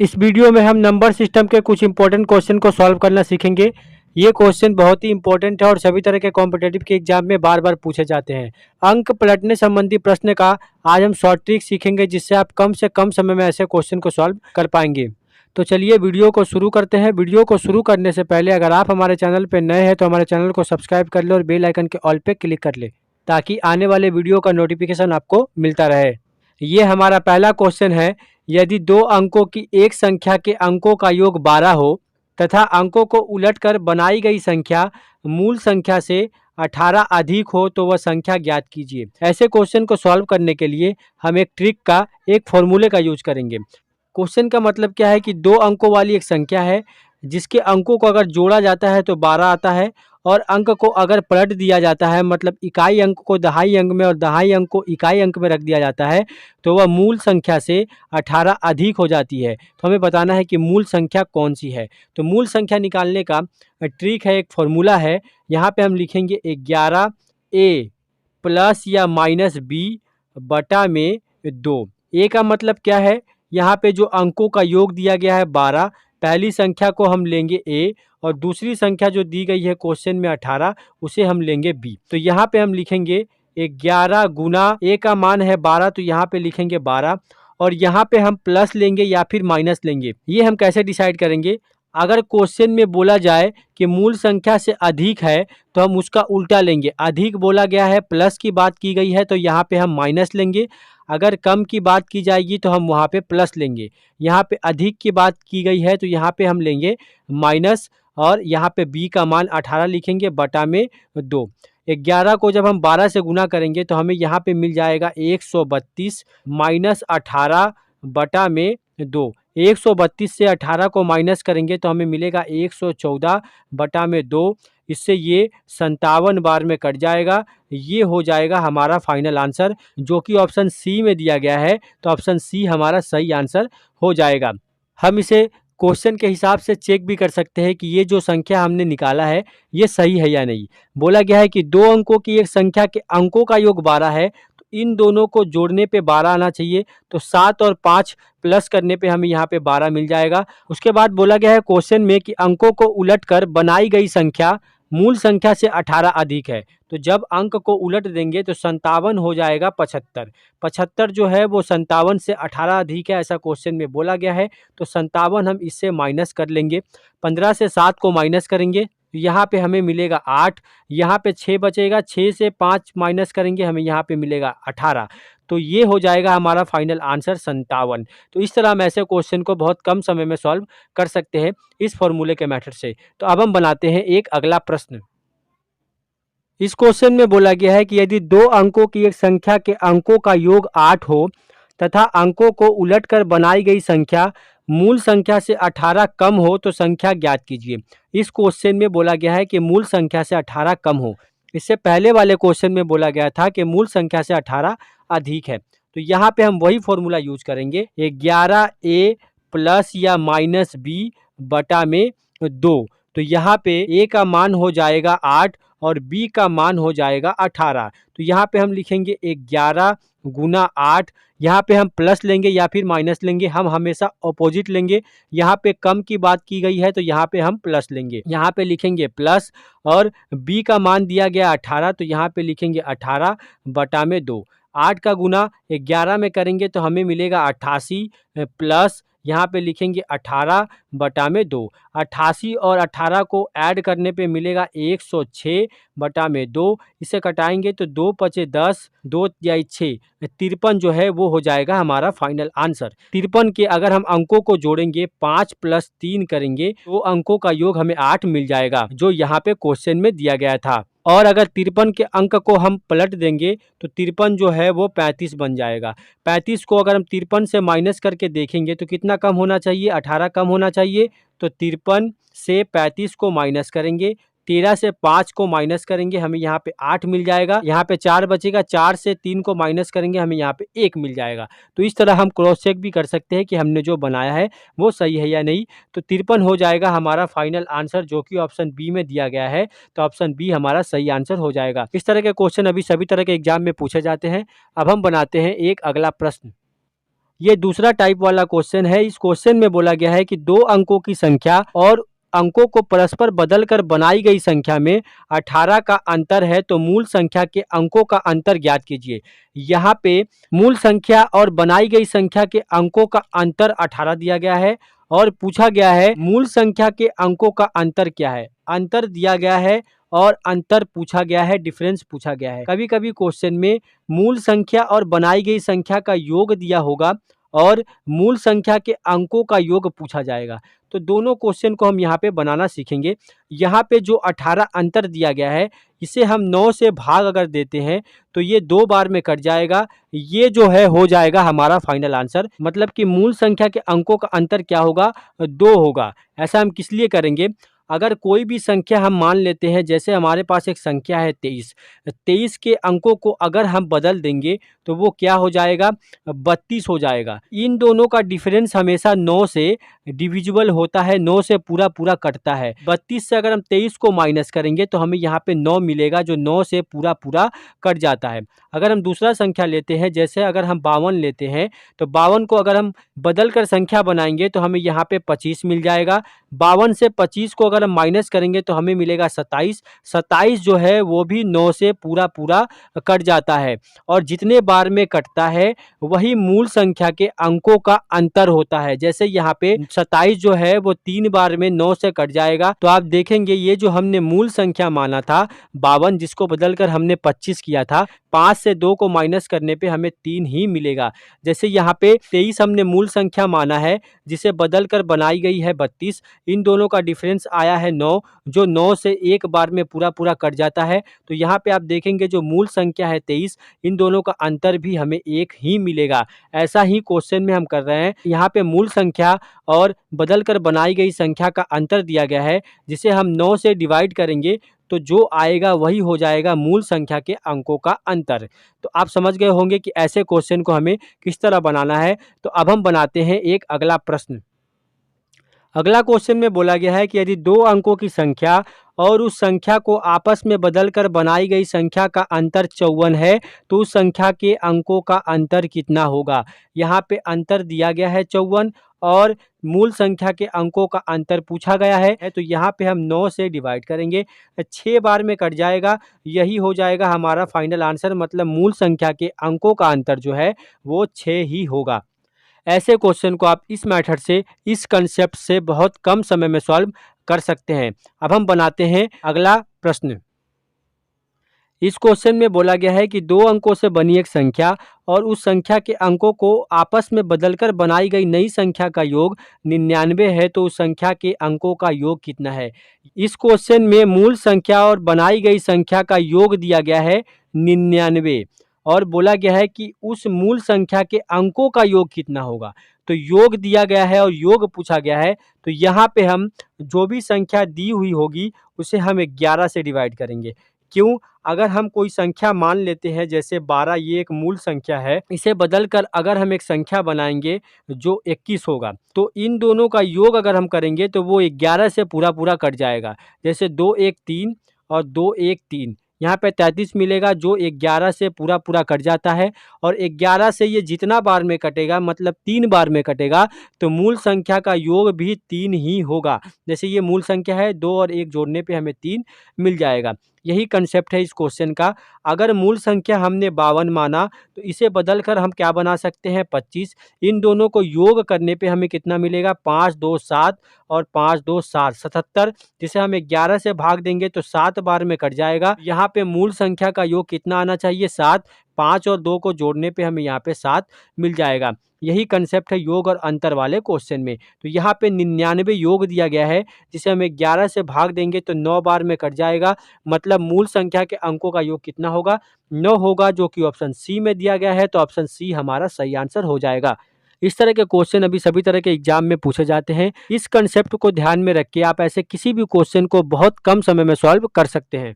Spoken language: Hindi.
इस वीडियो में हम नंबर सिस्टम के कुछ इंपॉर्टेंट क्वेश्चन को सॉल्व करना सीखेंगे। ये क्वेश्चन बहुत ही इंपॉर्टेंट है और सभी तरह के कॉम्पिटेटिव के एग्जाम में बार बार पूछे जाते हैं। अंक पलटने संबंधी प्रश्न का आज हम शॉर्ट ट्रिक सीखेंगे, जिससे आप कम से कम समय में ऐसे क्वेश्चन को सॉल्व कर पाएंगे। तो चलिए वीडियो को शुरू करते हैं। वीडियो को शुरू करने से पहले अगर आप हमारे चैनल पर नए हैं तो हमारे चैनल को सब्सक्राइब कर ले और बेल आइकन के ऑल पे क्लिक कर ले, ताकि आने वाले वीडियो का नोटिफिकेशन आपको मिलता रहे। ये हमारा पहला क्वेश्चन है। यदि दो अंकों की एक संख्या के अंकों का योग 12 हो तथा अंकों को उलटकर बनाई गई संख्या मूल संख्या से 18 अधिक हो तो वह संख्या ज्ञात कीजिए। ऐसे क्वेश्चन को सॉल्व करने के लिए हम एक ट्रिक का, एक फॉर्मूले का यूज करेंगे। क्वेश्चन का मतलब क्या है कि दो अंकों वाली एक संख्या है, जिसके अंकों को अगर जोड़ा जाता है तो 12 आता है, और अंक को अगर पलट दिया जाता है, मतलब इकाई अंक को दहाई अंक में और दहाई अंक को इकाई अंक में रख दिया जाता है, तो वह मूल संख्या से 18 अधिक हो जाती है। तो हमें बताना है कि मूल संख्या कौन सी है। तो मूल संख्या निकालने का ट्रिक है, एक फॉर्मूला है। यहाँ पे हम लिखेंगे 11a प्लस या माइनस b बटा में 2। ए का मतलब क्या है, यहाँ पे जो अंकों का योग दिया गया है 12, पहली संख्या को हम लेंगे a और दूसरी संख्या जो दी गई है क्वेश्चन में 18, उसे हम लेंगे b। तो यहाँ पे हम लिखेंगे 11 गुना a का मान है 12, तो यहाँ पे लिखेंगे 12, और यहाँ पे हम प्लस लेंगे या फिर माइनस लेंगे। ये हम कैसे डिसाइड करेंगे? अगर क्वेश्चन में बोला जाए कि मूल संख्या से अधिक है तो हम उसका उल्टा लेंगे। अधिक बोला गया है, प्लस की बात की गई है, तो यहाँ पे हम माइनस लेंगे। अगर कम की बात की जाएगी तो हम वहाँ पे प्लस लेंगे। यहाँ पे अधिक की बात की गई है तो यहाँ पे हम लेंगे माइनस, और यहाँ पे b का मान 18 लिखेंगे बटा में 2। 11 को जब हम 12 से गुना करेंगे तो हमें यहाँ पे मिल जाएगा 132 माइनस 18 बटा में 2। 132 से 18 को माइनस करेंगे तो हमें मिलेगा 114 बटा में 2। इससे ये 57 बार में कट जाएगा। ये हो जाएगा हमारा फाइनल आंसर, जो कि ऑप्शन सी में दिया गया है। तो ऑप्शन सी हमारा सही आंसर हो जाएगा। हम इसे क्वेश्चन के हिसाब से चेक भी कर सकते हैं कि ये जो संख्या हमने निकाला है ये सही है या नहीं। बोला गया है कि दो अंकों की एक संख्या के अंकों का योग 12 है, तो इन दोनों को जोड़ने पे 12 आना चाहिए। तो 7 और 5 प्लस करने पे हमें यहाँ पे 12 मिल जाएगा। उसके बाद बोला गया है क्वेश्चन में कि अंकों को उलटकर बनाई गई संख्या मूल संख्या से 18 अधिक है। तो जब अंक को उलट देंगे तो 57 हो जाएगा 75। 75 जो है वो 57 से 18 अधिक है, ऐसा क्वेश्चन में बोला गया है। तो 57 हम इससे माइनस कर लेंगे। 15 से 7 को माइनस करेंगे, यहाँ पे हमें मिलेगा 8। यहाँ पे 6 बचेगा, 6 से 5 माइनस करेंगे, हमें यहाँ पे मिलेगा 18। तो ये हो जाएगा हमारा फाइनल आंसर 57। तो इस तरह हम ऐसे क्वेश्चन को बहुत कम समय में सॉल्व कर सकते हैं इस फॉर्मूले के मेथड से। तो अब हम बनाते हैं एक अगला प्रश्न। इस क्वेश्चन में बोला गया है कि यदि दो अंकों की एक संख्या के अंकों का योग 8 हो तथा अंकों को उलटकर बनाई गई संख्या मूल संख्या से 18 कम हो तो संख्या ज्ञात कीजिए। इस क्वेश्चन में बोला गया है कि मूल संख्या से 18 कम हो। इससे पहले वाले क्वेश्चन में बोला गया था कि मूल संख्या से 18 अधिक है। तो यहाँ पे हम वही फॉर्मूला यूज करेंगे, 11a प्लस या माइनस b बटा में 2। तो यहाँ पे a का मान हो जाएगा 8 और b का मान हो जाएगा 18। तो यहाँ पे हम लिखेंगे 11 गुना 8। यहाँ पे हम प्लस लेंगे या फिर माइनस लेंगे, हम हमेशा अपोजिट लेंगे। यहाँ पे कम की बात की गई है तो यहाँ पे हम प्लस लेंगे। यहाँ पे लिखेंगे प्लस, और b का मान दिया गया 18, तो यहाँ पे लिखेंगे 18 बटा में 2। 8 का गुना 11 में करेंगे तो हमें मिलेगा 88 प्लस, यहाँ पे लिखेंगे 18 बटा में 2। 88 और 18 को ऐड करने पे मिलेगा 106 बटा में 2। इसे कटाएंगे तो 2 पचे 10, 2 या 6, 53 जो है वो हो जाएगा हमारा फाइनल आंसर। 53 के अगर हम अंकों को जोड़ेंगे, 5 प्लस 3 करेंगे तो अंकों का योग हमें 8 मिल जाएगा, जो यहाँ पे क्वेश्चन में दिया गया था। और अगर 53 के अंक को हम पलट देंगे तो 53 जो है वो 35 बन जाएगा। 35 को अगर हम 53 से माइनस करके देखेंगे तो कितना कम होना चाहिए? 18 कम होना चाहिए। तो 53 से 35 को माइनस करेंगे, 13 से 5 को माइनस करेंगे, हमें यहाँ पे 8 मिल जाएगा। यहाँ पे 4 बचेगा, 4 से 3 को माइनस करेंगे, हमें यहाँ पे 1 मिल जाएगा। तो इस तरह हम क्रॉस चेक भी कर सकते हैं कि हमने जो बनाया है वो सही है या नहीं। तो 53 हो जाएगा हमारा फाइनल आंसर, जो कि ऑप्शन बी में दिया गया है। तो ऑप्शन बी हमारा सही आंसर हो जाएगा। इस तरह के क्वेश्चन अभी सभी तरह के एग्जाम में पूछे जाते हैं। अब हम बनाते हैं एक अगला प्रश्न। ये दूसरा टाइप वाला क्वेश्चन है। इस क्वेश्चन में बोला गया है कि दो अंकों की संख्या और अंकों को परस्पर बदलकर बनाई गई संख्या में 18 का अंतर है, तो मूल संख्या के अंकों का अंतर ज्ञात कीजिए। यहाँ पे मूल संख्या और बनाई गई संख्या के अंकों का अंतर 18 दिया गया है और पूछा गया है मूल संख्या के अंकों का अंतर क्या है। अंतर दिया गया है और अंतर पूछा गया है, डिफरेंस पूछा गया है। कभी कभी क्वेश्चन में मूल संख्या और बनाई गई संख्या का योग दिया होगा और मूल संख्या के अंकों का योग पूछा जाएगा। तो दोनों क्वेश्चन को हम यहाँ पे बनाना सीखेंगे। यहाँ पे जो 18 अंतर दिया गया है, इसे हम 9 से भाग अगर देते हैं तो ये 2 बार में कट जाएगा। ये जो है हो जाएगा हमारा फाइनल आंसर। मतलब कि मूल संख्या के अंकों का अंतर क्या होगा, 2 होगा। ऐसा हम किस लिए करेंगे, अगर कोई भी संख्या हम मान लेते हैं, जैसे हमारे पास एक संख्या है 23, 23 के अंकों को अगर हम बदल देंगे तो वो क्या हो जाएगा, 32 हो जाएगा। इन दोनों का डिफरेंस हमेशा 9 से डिविजिबल होता है, 9 से पूरा पूरा कटता है। 32 से अगर हम 23 को माइनस करेंगे तो हमें यहाँ पे 9 मिलेगा, जो 9 से पूरा पूरा कट जाता है। अगर हम दूसरा संख्या लेते हैं, जैसे अगर हम 52 लेते हैं, तो 52 को अगर हम बदल कर संख्या बनाएंगे तो हमें यहाँ पे 25 मिल जाएगा। 52 से 25 को अगर हम माइनस करेंगे तो हमें मिलेगा 27। 27 जो है वो भी 9 से पूरा पूरा कट जाता है और जितने बार में कटता है वही मूल संख्या के अंकों का अंतर होता है। जैसे यहाँ पे 27 जो है वो 3 बार में 9 से कट जाएगा। तो आप देखेंगे ये जो हमने मूल संख्या माना था 52, जिसको बदलकर हमने 25 किया था, 5 से 2 को माइनस करने पे हमें 3 ही मिलेगा। जैसे यहाँ पे 23 हमने मूल संख्या माना है, जिसे बदलकर बनाई गई है 32। इन दोनों का डिफरेंस आया है 9, जो 9 से एक बार में पूरा पूरा कट जाता है। तो यहाँ पे आप देखेंगे जो मूल संख्या है 23, इन दोनों का अंतर भी हमें 1 ही मिलेगा। ऐसा ही क्वेश्चन में हम कर रहे हैं। यहाँ पे मूल संख्या और बदलकर बनाई गई संख्या का अंतर दिया गया है, जिसे हम 9 से डिवाइड करेंगे तो जो आएगा वही हो जाएगा मूल संख्या के अंकों का अंतर। तो आप समझ गए होंगे कि ऐसे क्वेश्चन को हमें किस तरह बनाना है। तो अब हम बनाते हैं एक अगला प्रश्न। अगला क्वेश्चन में बोला गया है कि यदि 2 अंकों की संख्या और उस संख्या को आपस में बदलकर बनाई गई संख्या का अंतर 54 है, तो उस संख्या के अंकों का अंतर कितना होगा। यहाँ पे अंतर दिया गया है 54 और मूल संख्या के अंकों का अंतर पूछा गया है। तो यहाँ पे हम 9 से डिवाइड करेंगे, 6 बार में कट जाएगा। यही हो जाएगा हमारा फाइनल आंसर। मतलब मूल संख्या के अंकों का अंतर जो है वो 6 ही होगा। ऐसे क्वेश्चन को आप इस मेथड से, इस कंसेप्ट से बहुत कम समय में सॉल्व कर सकते हैं। अब हम बनाते हैं अगला प्रश्न। इस क्वेश्चन में बोला गया है कि 2 अंकों से बनी एक संख्या और उस संख्या के अंकों को आपस में बदलकर बनाई गई नई संख्या का योग 99 है, तो उस संख्या के अंकों का योग कितना है। इस क्वेश्चन में मूल संख्या और बनाई गई संख्या का योग दिया गया है 99 और बोला गया है कि उस मूल संख्या के अंकों का योग कितना होगा। तो योग दिया गया है और योग पूछा गया है, तो यहाँ पे हम जो भी संख्या दी हुई होगी उसे हम 11 से डिवाइड करेंगे। क्यों, अगर हम कोई संख्या मान लेते हैं, जैसे 12, ये एक मूल संख्या है, इसे बदलकर अगर हम एक संख्या बनाएंगे जो 21 होगा, तो इन दोनों का योग अगर हम करेंगे तो वो 11 से पूरा पूरा कट जाएगा। जैसे 2 1 3 और 2 1 3, यहाँ पे 33 मिलेगा, जो 11 से पूरा पूरा कट जाता है। और 11 से ये जितना बार में कटेगा, मतलब 3 बार में कटेगा, तो मूल संख्या का योग भी 3 ही होगा। जैसे ये मूल संख्या है, 2 और 1 जोड़ने पे हमें 3 मिल जाएगा। यही कंसेप्ट है इस क्वेश्चन का। अगर मूल संख्या हमने 52 माना तो इसे बदलकर हम क्या बना सकते हैं, 25। इन दोनों को योग करने पे हमें कितना मिलेगा, 5 2 7 और 5 2 7 77, जिसे हम 11 से भाग देंगे तो 7 बार में कट जाएगा। यहाँ पे मूल संख्या का योग कितना आना चाहिए, 7। 5 और 2 को जोड़ने पे हमें यहाँ पे 7 मिल जाएगा। यही कंसेप्ट है योग और अंतर वाले क्वेश्चन में। तो यहाँ पे 99 योग दिया गया है, जिसे हम 11 से भाग देंगे तो 9 बार में कट जाएगा। मतलब मूल संख्या के अंकों का योग कितना होगा, 9 होगा, जो कि ऑप्शन सी में दिया गया है। तो ऑप्शन सी हमारा सही आंसर हो जाएगा। इस तरह के क्वेश्चन अभी सभी तरह के एग्जाम में पूछे जाते हैं। इस कंसेप्ट को ध्यान में रख के आप ऐसे किसी भी क्वेश्चन को बहुत कम समय में सॉल्व कर सकते हैं।